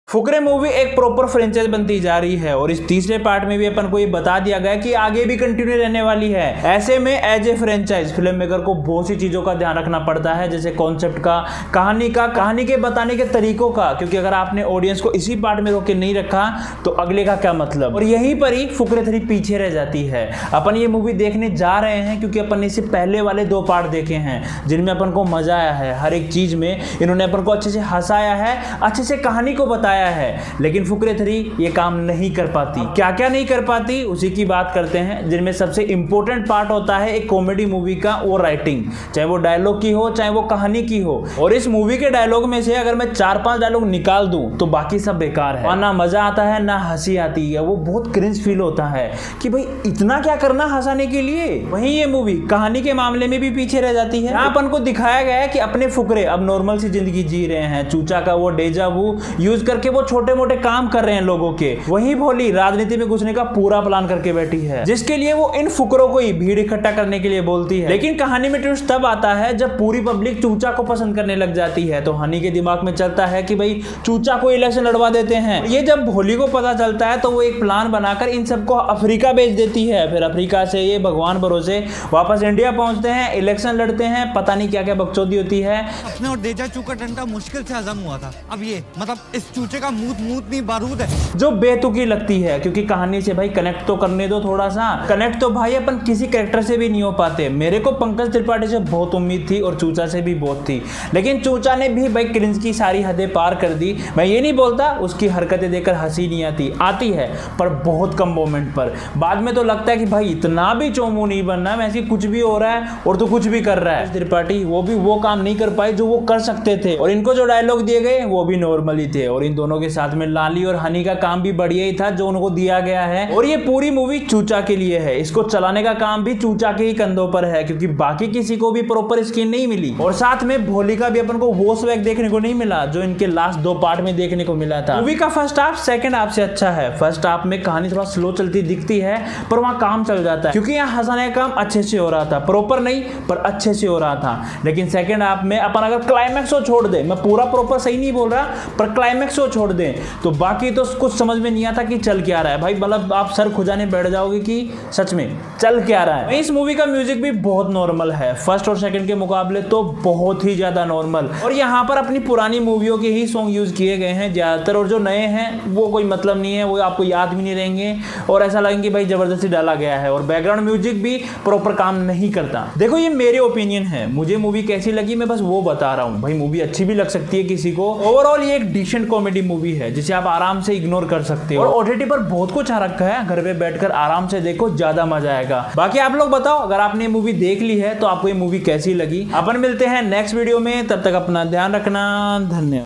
Fukrey movie एक proper franchise बनती जा रही है और इस तीसरे पार्ट में भी अपन को ये बता दिया गया कि आगे भी कंटिन्यू रहने वाली है। ऐसे में as a franchise film maker को बहुत सी चीजों का ध्यान रखना पड़ता है, जैसे कॉन्सेप्ट का, कहानी के बताने के तरीकों का, क्योंकि अगर आपने ऑडियंस को इसी पार्ट में रोक के नहीं रखा तो अगले का क्या मतलब। और यहीं पर ही फुकरे 3 पीछे रह जाती है। अपन ये मूवी देखने जा रहे हैं क्योंकि अपन ने इससे पहले वाले 2 पार्ट देखे हैं जिनमें अपन को मजा आया है। हर एक चीज में इन्होंने अपन को अच्छे से हंसाया है, अच्छे से कहानी को बताया है, लेकिन फुकरे 3 ये काम नहीं कर पाती। क्या क्या नहीं कर पाती उसी की बात करते हैं, जिनमें सबसे इंपॉर्टेंट पार्ट होता है एक कॉमेडी मूवी का, वो राइटिंग, चाहे वो डायलॉग की हो चाहे वो कहानी की हो। और इस मूवी के डायलॉग में से अगर मैं 4-5 डायलॉग निकाल दूं तो बाकी सब बेकार है, ना मजा आता है ना हंसी आती है। वो बहुत क्रिंज फील होता है कि भाई इतना क्या करना हंसाने के लिए। वहीं ये मूवी कहानी के मामले में भी पीछे रह जाती है। यहाँ अपन को दिखाया गया है कि अपने फुकरे अब नॉर्मल सी जिंदगी जी रहे हैं, चूचा का वो डेजा वू यूज करके वो छोटे मोटे काम कर रहे हैं लोगों के। वहीं भोली राजनीति में घुसने का पूरा प्लान करके बैठी है, जिसके लिए वो इन फुकरों को ही भीड़ इकट्ठा करने के लिए बोलती है। लेकिन कहानी में ट्विस्ट तब आता है जब पूरी पब्लिक चूचा को पसंद करने लग जाती है, तो हनी के दिमाग में चलता है कि भाई चूचा को इलेक्शन लड़वा देते हैं। ये जब भोली को पता चलता है तो वो एक प्लान बनाकर इन सबको अफ्रीका भेज देती है। फिर अफ्रीका से ये भगवान भरोसे वापस इंडिया पहुंचते हैं, इलेक्शन लड़ते हैं, पता नहीं क्या क्या बकचोदी होती है। अपने और डेजा चू का डंडा मुश्किल से हजम हुआ था, अब ये मतलब इस चूचे का मूत नहीं बारूद है, जो बेतुकी लगती है। क्योंकि कहानी से भाई कनेक्ट तो करने दो थोड़ा सा। कनेक्ट तो भाई अपन किसी कैरेक्टर से भी नहीं हो पाते। मेरे को पंकज त्रिपाठी से बहुत उम्मीद थी और चूचा से भी बहुत थी, लेकिन चूचा ने भी भाई क्रिंज की सारी हदें पार कर दी। मैं ये नहीं बोलता उसकी हरकतें देखकर हंसी नहीं आती है, पर बहुत कम मोमेंट पर। बाद में तो लगता है कि भाई इतना भी चोमू नहीं बनना, वैसे कुछ भी हो रहा है और तो कुछ भी कर रहा है। त्रिपाठी वो भी वो काम नहीं कर पाए जो वो कर सकते थे, और इनको जो डायलॉग दिए गए वो भी नॉर्मल ही थे। और इन दोनों के साथ में लाली और हनी का काम भी बढ़िया ही था जो उनको दिया गया है। और ये पूरी मूवी चूचा के लिए है, इसको चलाने का काम भी चूचा के ही कंधों पर है, क्योंकि बाकी किसी को भी प्रॉपर स्क्रीन नहीं मिली। और साथ में भोली का भी अपन को वो स्वैग देखने को नहीं मिला जो इनके लास्ट 2 पार्ट में देखने को मिला था। मूवी का फर्स्ट हाफ सेकंड हाफ से अच्छा है। फर्स्ट हाफ में कहानी थोड़ा स्लो चलती दिखती है, पर वहां काम चल जाता है, क्योंकि यहाँ हंसाने का काम अच्छे से हो रहा था, प्रॉपर नहीं पर अच्छे से हो रहा था। लेकिन सेकंड हाफ में अपन अगर क्लाइमैक्स को छोड़ दे, मैं पूरा प्रॉपर सही नहीं बोल रहा, पर क्लाइमैक्स को छोड़ दे तो बाकी तो कुछ समझ में नहीं आता कि चल क्या रहा है। भाई मतलब आप सर खुजाने बैठ जाओगे कि सच में चल क्या रहा है। इस मूवी का म्यूजिक भी बहुत नॉर्मल है, फर्स्ट और सेकंड के मुकाबले तो बहुत ही ज्यादा नॉर्मल। और यहाँ पर अपनी पुरानी मूवियों के ही सॉन्ग यूज किए गए हैं ज्यादातर, और जो नए हैं वो कोई मतलब नहीं है, वो आपको याद भी नहीं रहेंगे और ऐसा लगेंगे भाई जबरदस्ती डाला गया है। और बैकग्राउंड म्यूजिक भी प्रॉपर काम नहीं करता। देखो ये मेरे ओपिनियन है, मुझे मूवी कैसी लगी मैं बस वो बता रहा हूँ। भाई मूवी अच्छी भी लग सकती है किसी को। ओवरऑल ये एक डिसेंट कॉमेडी मूवी है जिसे आप आराम से इग्नोर कर सकते हो। और ओटीटी पर बहुत कुछ आ रखा है, घर पे बैठकर आराम से देखो, ज्यादा मजा आएगा। बाकी आप लोग बताओ, अगर आपने मूवी देख ली है तो आपको ये मूवी कैसी लगी। अपन मिलते हैं नेक्स्ट वीडियो में, तब तक अपना ध्यान रखना। धन्यवाद।